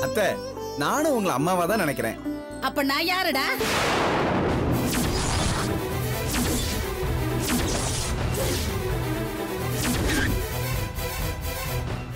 அத்தை, நானும் உங்களை அம்மாவா தான் நினைக்கிறேன். அப்ப நான் யாருடா?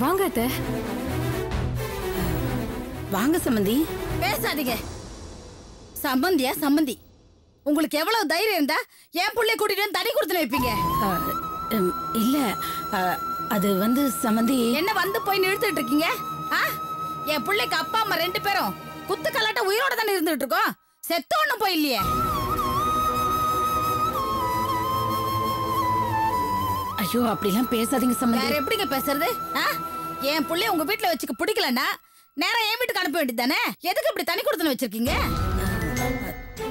வாங்க அத்தை. வாங்க சம்பந்தி. பேசாதீங்க. சம்பந்தியா சம்பந்தி? உங்களுக்கு எவ்வளவு தைரியம் இருந்தா என் புள்ளைய கூட்டிட்டு வந்து தனி கொடுத்து வைப்பீங்க? இல்ல, அது வந்து சம்பந்தி. என்ன வந்து போய் நிறுத்திட்டு இருக்கீங்க? என் பிள்ளைக்கு அப்பா அம்மா 2 பேரும் குத்து கலாட்ட உயிரோட தானே இருந்துட்டு இருக்கோம். செத்து ஒண்ணும் போய் இல்லையே. ஐயோ, அப்படிலாம் பேசாதீங்க சம்பந்தி. வேற எப்படிங்க பேசுறது? என் பிள்ளைய உங்க வீட்டுல வச்சுக்க பிடிக்கலன்னா நேரா என் வீட்டுக்கு அனுப்ப வேண்டியது தானே. எதுக்கு இப்படி தனி கொடுத்துன்னு வச்சிருக்கீங்க?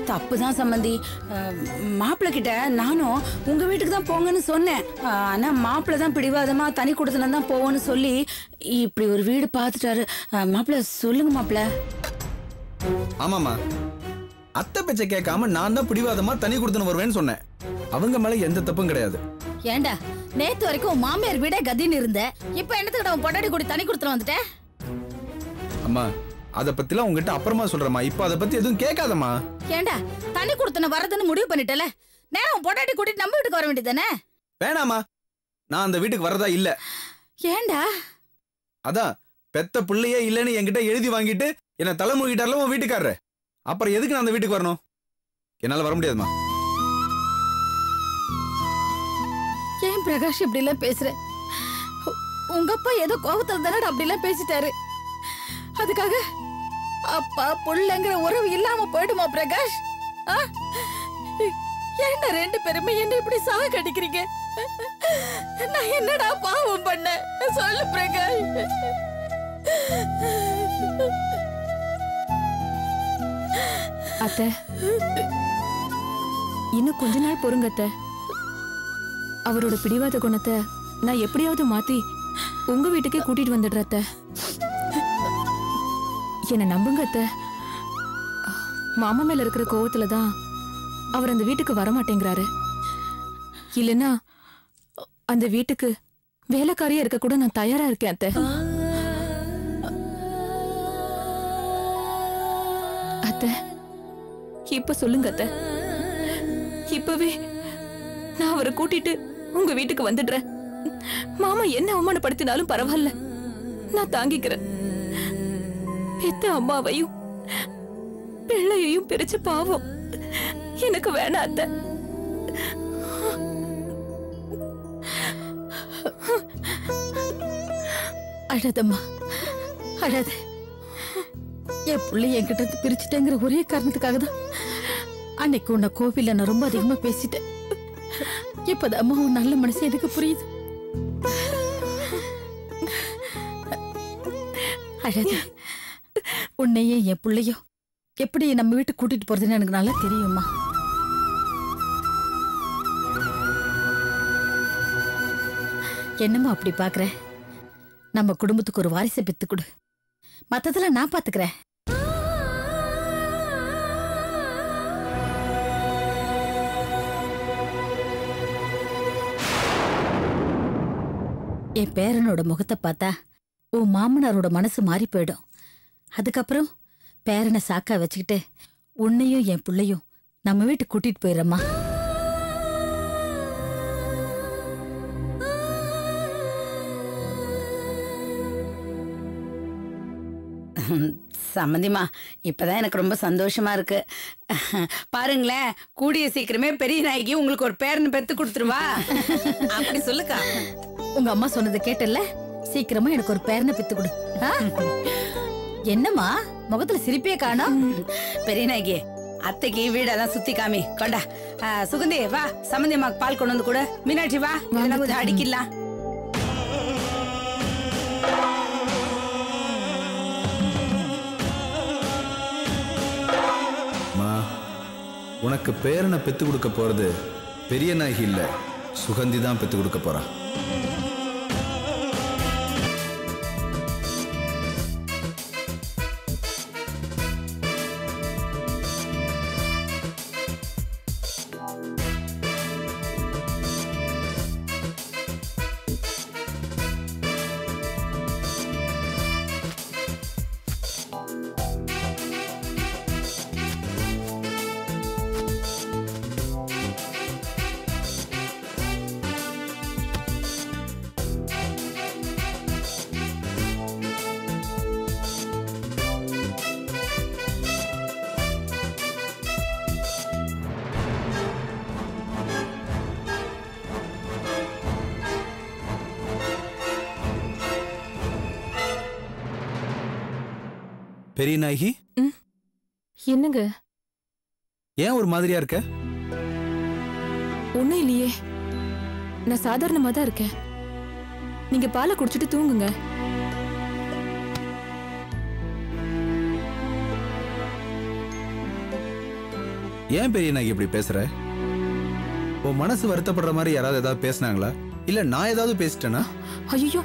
தப்புதான் சம்பந்தி. மாப்பிள்ள கிட்ட நானும் உங்க வீட்டுக்கு தான் போங்கன்னு சொன்னேன். ஆனா மாப்பிள்ள தான் பிடிவாதமா தனி கொடுத்துன தான் போவோன்னு சொல்லி இப்படி ஒரு வீடு பார்த்துட்டாரு. மாப்பிள்ள சொல்லுங்க மாப்பிள்ள. ஆமாமா, அத்தை பேச்சை கேட்காம நான் தான் பிடிவாதமா தனி கொடுத்துன்னு வருவேன்னு சொன்னேன். அவங்க மேல எந்த தப்பும் கிடையாது. ஏண்டா, நேத்து வரைக்கும் மாமியார் வீடே கதின்னு இருந்த, இப்ப என்னத்துக்கு உன் பொண்டாட்டி கூட தனி கொடுத்துட்டு வந்துட்டேன்? அம்மா, அத பத்திலாம் உங்ககிட்ட அப்புறமா சொல்றேம்மா. இப்ப அத பத்தி எதுவும் கேட்காதம்மா. ஏண்டா, தனி கொடுத்துன வரதுன்னு முடிவு பண்ணிட்டல, நேரம் பொண்டாட்டி கூட்டிட்டு நம்ம வீட்டுக்கு வர வேண்டியதானே? வேணாமா, நான் அந்த வீட்டுக்கு வரதா இல்ல. ஏண்டா? அதான் பெத்த பிள்ளையே இல்லன்னு என்கிட்ட எழுதி வாங்கிட்டு என்ன தலைமுழுகிட்டார்ல உன் வீட்டுக்காரரு. அப்புறம் எதுக்கு நான் அந்த வீட்டுக்கு வரணும்? என்னால வர முடியாதுமா. ஏன் பிரகாஷ் இப்படி எல்லாம் பேசுற? உங்க அப்பா ஏதோ கோபத்துல தானே அப்படி எல்லாம் பேசிட்டாரு. அதுக்காக அப்பா புள்ளங்கிற உறவு இல்லாம போயிடுமா பிரகாஷ்? ஏன்டா 2 பேருமே என்ன இப்படி சாகடிக்கிறீங்க? நான் என்னடா பாவம் பண்ண? சொல்லு பிரகாஷ். அத்தை, இன்னும் கொஞ்ச நாள் பொறுங்க அத்தை. அவரோட பிடிவாத குணத்தை நான் எப்படியாவது மாத்தி உங்க வீட்டுக்கே கூட்டிட்டு வந்துடுற அத்தை. என்ன நம்புங்க அத்தை. மாமா மேல இருக்கிற கோவத்துலதான் அவர் அந்த வீட்டுக்கு வரமாட்டேங்கிறாரு. இல்லைன்னா அந்த வீட்டுக்கு வேலைக்காரியா இருக்க கூட நான் தயாரா இருக்கேன் அத்தை. அத்தை, இப்ப சொல்லுங்க அத்தை. இப்பவே நான் அவரை கூட்டிட்டு உங்க வீட்டுக்கு வந்துடுறேன். மாமா என்ன அவமானப்படுத்தினாலும் பரவாயில்ல, நான் தாங்கிக்கிறேன். பெத்த அம்மாவையும் பிள்ளையையும் பிரிச்சு பாவம் எனக்கு வேணாம் அத்தை. அழாதம்மா, அழாத. என் பிள்ளை என்கிட்ட இருந்து பிரிச்சுட்டேங்கிற ஒரே காரணத்துக்காக தான் அன்னைக்கு உன்னை கோவில்ல நான் ரொம்ப அதிகமா பேசிட்டேன். இப்பதான் அம்மா உன் நல்ல மனசு எனக்கு புரியுது. அழாத. உன்னையே என் பிள்ளையோ எப்படி நம்ம வீட்டுக்கு கூட்டிட்டு போறதுன்னு எனக்கு நல்லா தெரியுமா. என்னம்மா அப்படி பாக்குற? நம்ம குடும்பத்துக்கு ஒரு வாரிசை பெத்து கொடு, மத்ததெல்லாம் நான் பாத்துக்கிறேன். என் பேரனோட முகத்தை பார்த்தா உன் மாமனாரோட மனசு மாறி போயிடும். அதுக்கப்புறம் பேரனை சாக்கா வச்சுக்கிட்டு உன்னையும் என் பிள்ளையும் நம்ம வீட்டுக்கு கூட்டிட்டு போயிடறம்மா. சம்மந்திமா, இப்பதான் எனக்கு ரொம்ப சந்தோஷமா இருக்கு. பாருங்களேன், கூடிய சீக்கிரமே பெரிய நாய்க்கு உங்களுக்கு ஒரு பேரனை பெத்து கொடுத்துருவா. அப்படி சொல்லுக்கா. உங்க அம்மா சொன்னதை கேட்டல, சீக்கிரமா எனக்கு ஒரு பேரனை பெத்து கொடு. என்னம்மா முகத்துல சிரிப்பே காணோம்? பெரிய நாய்க்கு அத்தைக்கு வீடெல்லாம் சுத்தி காமி கொண்டா. சுகந்தி வா, சம்மந்தி அம்மாக்கு பால் கொண்டு வந்து கூட. மீனாட்சி வா, கொஞ்சம் அடிக்கலாம். உனக்கு பேரனை பெத்து கொடுக்க போறது பெரிய நாயகி இல்ல, சுகந்தி தான் பெத்து கொடுக்க போறா. பெரிய நாயகி, என்னங்க? ஏன் ஒரு மாதிரியா இருக்க? ஒண்ணும் இல்லையே, நான் சாதாரணமா தான் இருக்கேன். நீங்க பாலை குடிச்சிட்டு தூங்குங்க. ஏன் பெரிய நாயகி இப்படி பேசுற? உன் மனசு வருத்தப்படுற மாதிரி யாராவது ஏதாவது பேசினாங்களா? இல்ல நான் ஏதாவது பேசிட்டேனா? ஐயோ,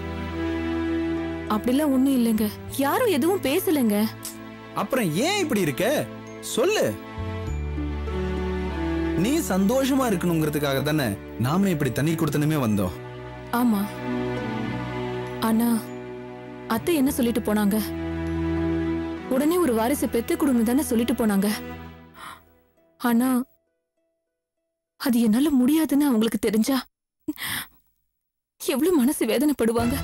அப்படிலாம் ஒண்ணும் இல்லைங்க. யாரும் எதுவும் பேசலங்க. அப்புறம் ஏன் இப்படி இருக்க? சொல்லு. நீ சந்தோஷமா இருக்கணுங்கிறதுக்காக தானே நாம இப்படி தண்ணி கொடுத்தனுமே வந்தோம். ஆமா, ஆனா அத்தை என்ன சொல்லிட்டு போனாங்க? உடனே ஒரு வாரிசு பெத்து கொடுன்னு தானே சொல்லிட்டு போனாங்க. ஆனா அது என்னால முடியாதுன்னு அவங்களுக்கு தெரிஞ்சா எவ்வளவு மனசு வேதனைப்படுவாங்க.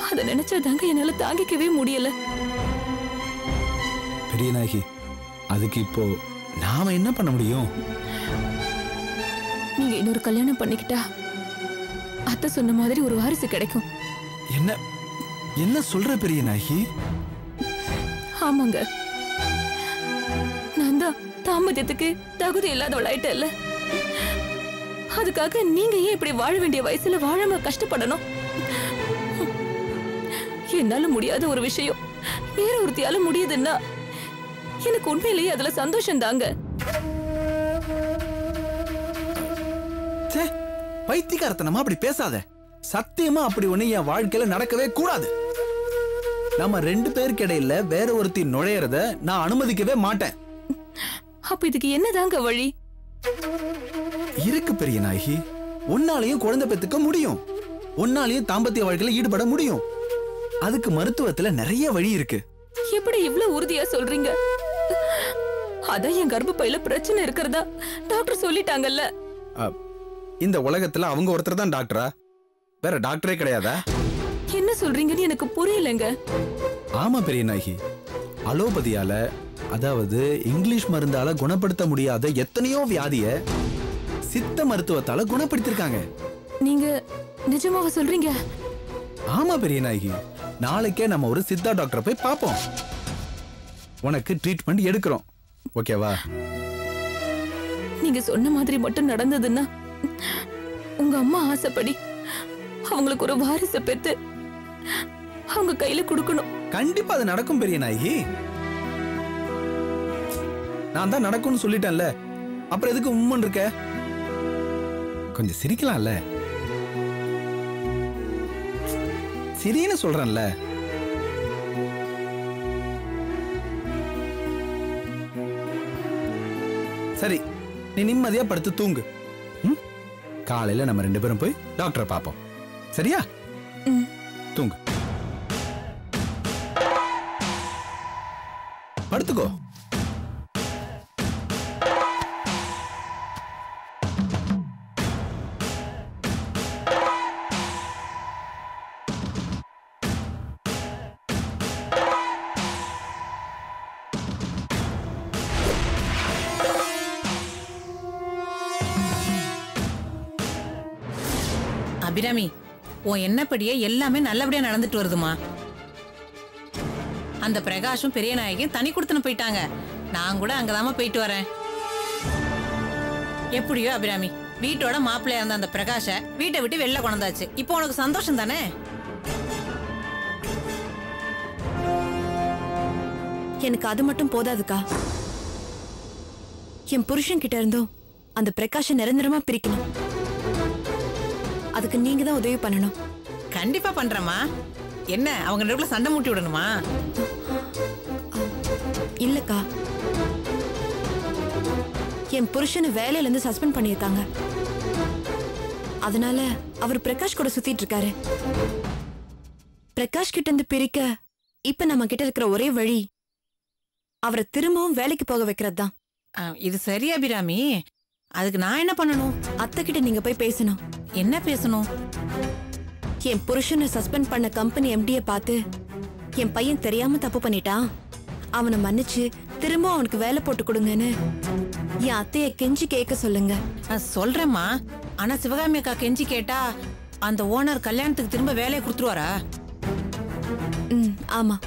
அத நினைச்சாதாங்க என்னால தாங்கிக்கவே முடியல. பெரிய நாயகி, அதுக்கு இப்போ நாம என்ன பண்ண முடியும்? நீங்க இன்னொரு கல்யாணம் பண்ணிக்கிட்டா அத்தை சொன்ன மாதிரி ஒரு வாரிசு கிடைக்கும். என்ன என்ன சொல்ற பெரிய நாயகி? ஆமாங்க, நான் தான் தாம்பத்தியத்துக்கு தகுதி இல்லாதவளாயிட்டல்ல. அதுக்காக நீங்க ஏன் இப்படி வாழ வேண்டிய வயசுல வாழாம கஷ்டப்படணும்? என்னால முடியாத ஒரு விஷயம் வேற ஒருத்தியால முடியுதுன்னா எனக்கு உண்மையிலேயே அதுல சந்தோஷம் தாங்க. பைத்தியக்காரத்தனமா அப்படி பேசாத. சத்தியமா அப்படி ஒண்ணு என் வாழ்க்கையில நடக்கவே கூடாது. நம்ம 2 பேருக்கு இடையில வேற ஒருத்தி நுழையறத நான் அனுமதிக்கவே மாட்டேன். அப்ப இதுக்கு என்னதாங்க வழி? இருக்கு பெரிய நாயகி. உன்னாலையும் குழந்தை பெத்துக்க முடியும். உன்னாலையும் தாம்பத்திய வாழ்க்கையில ஈடுபட முடியும். அதுக்கு மருத்துவத்துல நிறைய வழி இருக்கு. எப்படி இவ்வளவு உறுதியா சொல்றீங்க? அதான் என் கர்ப்பப்பையில பிரச்சனை இருக்கிறதா டாக்டர் சொல்லிட்டாங்கல்ல. இந்த உலகத்துல அவங்க ஒருத்தர் தான் டாக்டரா? வேற டாக்டரே கிடையாதா? என்ன சொல்றீங்கன்னு எனக்கு புரியலங்க. ஆமா பெரிய நாயகி, அலோபதியால, அதாவது இங்கிலீஷ் மருந்தால குணப்படுத்த முடியாத எத்தனையோ வியாதிய சித்த மருத்துவத்தால குணப்படுத்திருக்காங்க. நீங்க நிஜமாக சொல்றீங்க? ஆமா பெரிய நாயகி, நாளைக்கே நம்ம ஒரு சித்தா டாக்டரை போய் பார்ப்போம். உனக்கு ட்ரீட்மெண்ட் எடுக்கிறோம். ஓகேவா? நீங்க சொன்ன மாதிரி மட்டும் நடந்ததுன்னா உங்க அம்மா ஆசைப்படி அவங்களுக்கு ஒரு வாரிசை பெத்து அவங்க கையில கொடுக்கணும். கண்டிப்பா அது நடக்கும் பெரிய நாயகி. நான் தான் நடக்கும்னு சொல்லிட்டேன்ல, அப்புறம் எதுக்கு உம்மன் இருக்க? கொஞ்சம் சிரிக்கலாம்ல. சிரின்னு சொல்றேன்ல. சரி, நீ நிம்மதியா படுத்து தூங்கு. காலையில நம்ம 2 பேரும் போய் டாக்டரை பார்ப்போம். சரியா? தூங்கு, படுத்துக்கோ. அபிராமி, உன் என்னப்படியே எல்லாமே நல்லபடியா நடந்துட்டு வருதுமா. அந்த பிரகாஷும் பெரிய நாயகியும் தனி கொடுத்துன்னு போயிட்டாங்க. நான் கூட அங்கதாம போயிட்டு வரேன். எப்படியோ அபிராமி, வீட்டோட மாப்பிள்ளையா இருந்த அந்த பிரகாஷ வீட்டை விட்டு வெளில கொண்டாச்சு. இப்போ உனக்கு சந்தோஷம் தானே? எனக்கு அது மட்டும் போதாதுக்கா. என் புருஷன் கிட்ட இருந்தும் அந்த பிரகாஷ நிரந்தரமா பிரிக்கணும். அதுக்கு நீங்க தான் உதவி பண்ணணும். கண்டிப்பா பண்றேமா. என்ன அவங்க நடுவுல சண்டை மூட்டி விடணுமா? இல்லக்கா, என் புருஷனை வேலையில இருந்து சஸ்பெண்ட் பண்ணியிருக்காங்க. அதனால அவர் பிரகாஷ் கூட சுத்திட்டு இருக்காரு. பிரகாஷ் கிட்ட இருந்து பிரிக்க இப்ப நம்ம கிட்ட இருக்கிற ஒரே வழி அவரை திரும்பவும் வேலைக்கு போக வைக்கிறது தான். இது சரி அபிராமி, அதுக்கு நான் என்ன பண்ணணும்? அத்தை கிட்ட நீங்க போய் பேசணும். என்ன பேசணும்? என் புருஷனை சஸ்பெண்ட் பண்ண கம்பெனி எம்டியை பார்த்து என் பையன் தெரியாம தப்பு பண்ணிட்டான், அவனை மன்னிச்சு திரும்ப அவனுக்கு வேலை போட்டு கொடுங்கன்னு என் அத்தைய கெஞ்சி கேட்க சொல்லுங்க. சொல்றேம்மா. ஆனா சிவகாமி அக்கா கெஞ்சி கேட்டா அந்த ஓனர் கல்யாணத்துக்கு திரும்ப வேலையை கொடுத்துருவாரா? ஆமா.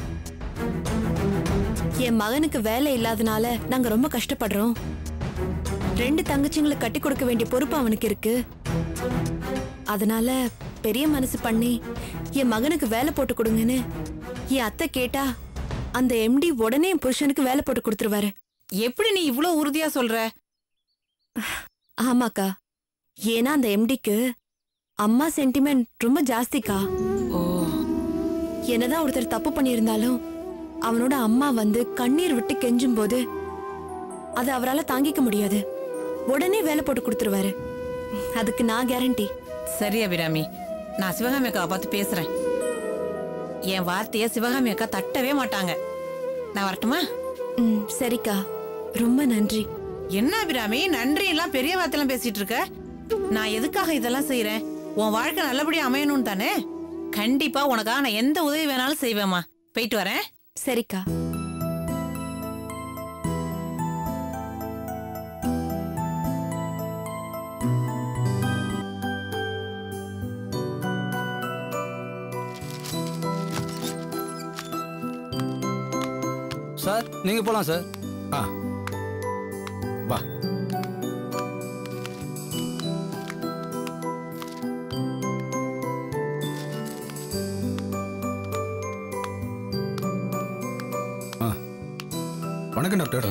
என் மகனுக்கு வேலை இல்லாதனால நாங்க ரொம்ப கஷ்டப்படுறோம். 2 தங்கச்சிங்களை கட்டி கொடுக்க வேண்டிய பொறுப்பு அவனுக்கு இருக்கு. அதனால பெரிய மனசு பண்ணி என் மகனுக்கு வேலை போட்டு கொடுங்கன்னு என் அத்தை கேட்டா அந்த எம்டி உடனே என் புருஷனுக்கு வேலை போட்டு கொடுத்துருவாரு. எப்படி நீ இவ்வளவு உறுதியா சொல்ற? ஆமாக்கா, ஏன்னா அந்த எம்டிக்கு அம்மா சென்டிமெண்ட் ரொம்ப ஜாஸ்திக்கா. ஓ, என்னதான் ஒருத்தர் தப்பு பண்ணியிருந்தாலும் அவனோட அம்மா வந்து கண்ணீர் விட்டு கெஞ்சும் போது அதை அவரால் தாங்கிக்க முடியாது. உடனே வேலை போட்டு கொடுத்துருவாரு. அதுக்கு நான் கேரண்டி. சரி அபிராமி, நான் சிவகாமி அக்காவை பார்த்து பேசுறேன். என் வார்த்தைய சிவகாமி அக்கா தட்டவே மாட்டாங்க. நான் வரட்டுமா? சரிக்கா, ரொம்ப நன்றி. என்ன அபிராமி, நன்றி எல்லாம் பெரிய வார்த்தையெல்லாம் பேசிட்டு இருக்க? நான் எதுக்காக இதெல்லாம் செய்யறேன்? உன் வாழ்க்கை நல்லபடியா அமையணும் தானே? கண்டிப்பா உனக்காக நான் எந்த உதவி வேணாலும் செய்வேம்மா. போயிட்டு வரேன். சரிக்கா. சார் நீங்க போலாம் சார். வா. வணக்கம் டாக்டர்.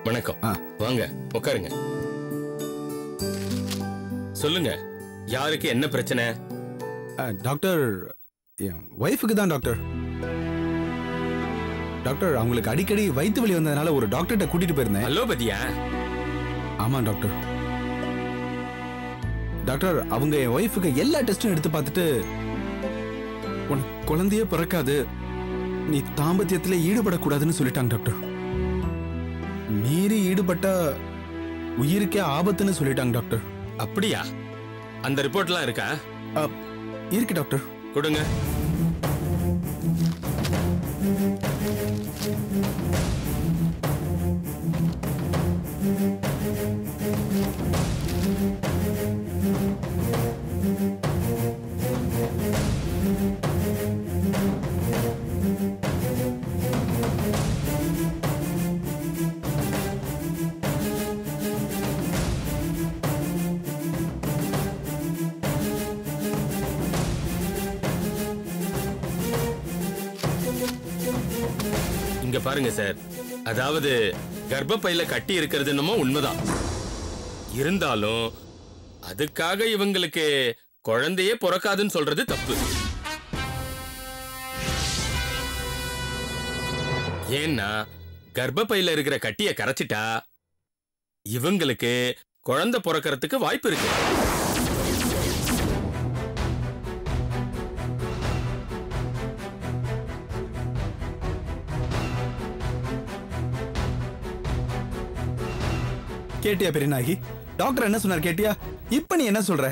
வணக்கம். வாங்க உட்காருங்க. சொல்லுங்க, யாருக்கு என்ன பிரச்சனை? டாக்டர், என் ஒய்ஃபுக்கு தான் டாக்டர். டாக்டர், அவங்களுக்கு அடிக்கடி வயிற்று வலி வந்ததுனால ஒரு டாக்டர்கிட்ட கூட்டிட்டு போயிருந்தேன். அலோபதியா? ஆமா டாக்டர். டாக்டர், அவங்க என் ஒய்ஃபுக்கு எல்லா டெஸ்டும் எடுத்து பார்த்துட்டு உனக்கு குழந்தையே பிறக்காது, நீ தாம்பத்தியத்துல ஈடுபடக்கூடாதுன்னு சொல்லிட்டாங்க டாக்டர். மீறி ஈடுபட்டா உயிருக்கே ஆபத்துன்னு சொல்லிட்டாங்க டாக்டர். அப்படியா? அந்த ரிப்போர்ட்லாம் இருக்கா? இருக்கு டாக்டர். கொடுங்க. இங்க பாருங்க சார், அதாவது கர்ப்பப்பையில கட்டி இருக்கிறது என்னமோ உண்மைதான். இருந்தாலும் அதுக்காக இவங்களுக்கு குழந்தையே பிறக்காதுன்னு சொல்றது தப்பு. ஏன்னா கர்ப்பப்பையில இருக்கிற கட்டிய கரைச்சிட்டா இவங்களுக்கு குழந்தை பிறக்கிறதுக்கு வாய்ப்பு இருக்கு. கேட்டியா பெரியநாயகி? டாக்டர் என்ன சொன்னார் கேட்டியா? இப்ப நீ என்ன சொல்ற?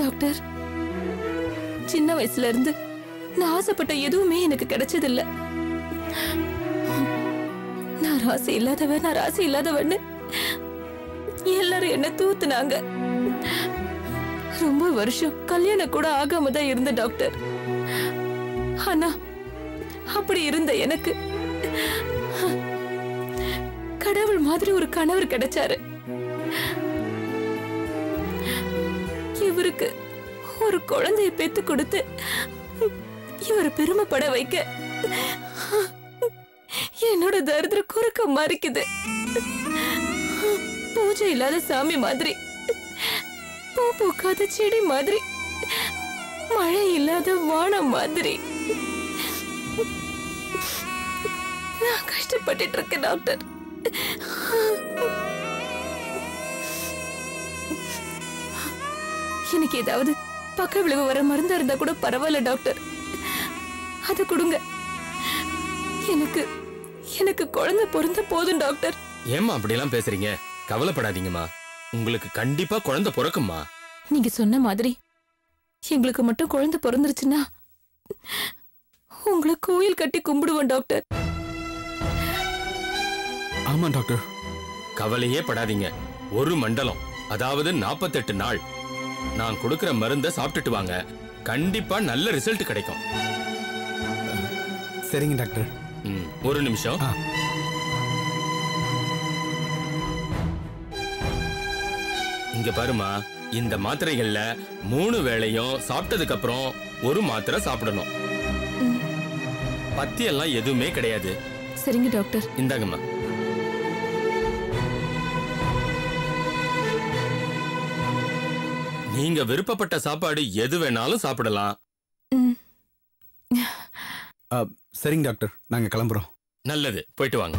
டாக்டர், சின்ன வயசுல இருந்து நான் ஆசைப்பட்ட எதுவுமே எனக்கு கிடைச்சதில்ல. நான் ராசி இல்லாதவன்னு எல்லாரும் என்ன தூத்துனாங்க. ரொம்ப வருஷம் கல்யாணம் கூட ஆகாம தான் இருந்த டாக்டர். ஆனா அப்படி இருந்த எனக்கு கடவுள் மாதிரி ஒரு கணவர் கிடைச்சாரு. இவருக்கு ஒரு குழந்தையை பெத்து கொடுத்து இவரை பெருமைப்பட வைக்க என்னோட தரித்திரம் குறுக்க மறிக்குது. பூஜை இல்லாத சாமி மாதிரி, பூ பூக்காத செடி மாதிரி, மழை இல்லாத வானம் மாதிரி நான் கஷ்டப்பட்டுட்டு இருக்கேன் டாக்டர். எனக்கு ஏதாவது பக்க விளைவு வர மருந்து இருந்தா கூட பரவாயில்ல டாக்டர், அது கொடுங்க. எனக்கு குழந்தை பிறந்த போதும் டாக்டர். ஏம்மா அப்படியெல்லாம் பேசுறீங்க? கவலைப்படாதீங்கம்மா, உங்களுக்கு கண்டிப்பா குழந்தை பிறக்கும்மா. நீங்க சொன்ன மாதிரி எங்களுக்கு மட்டும் குழந்தை பிறந்துருச்சுன்னா உங்களை கோயில் கட்டி கும்பிடுவோம் டாக்டர். ஆமா டாக்டர். கவலையே படாதீங்க. ஒரு மண்டலம், அதாவது 48 நாள் நான் கொடுக்கிற மருந்தை சாப்பிட்டுட்டு வாங்க. கண்டிப்பா நல்ல ரிசல்ட் கிடைக்கும். சரிங்க டாக்டர். ஒரு நிமிஷம். இங்க பாருமா, இந்த மாத்திரைகள்ல 3 வேளையும் சாப்பிட்டதுக்கு அப்புறம் ஒரு மாத்திரை சாப்பிடணும். பத்தியெல்லாம் எதுவுமே கிடையாது. சரிங்க டாக்டர். இந்தாங்கம்மா. நீங்க விருப்பப்பட்ட சாப்பாடு எது வேணாலும் சாப்பிடலாம். சரிங்க டாக்டர், நாங்க கிளம்புறோம். நல்லது, போயிட்டு வாங்க.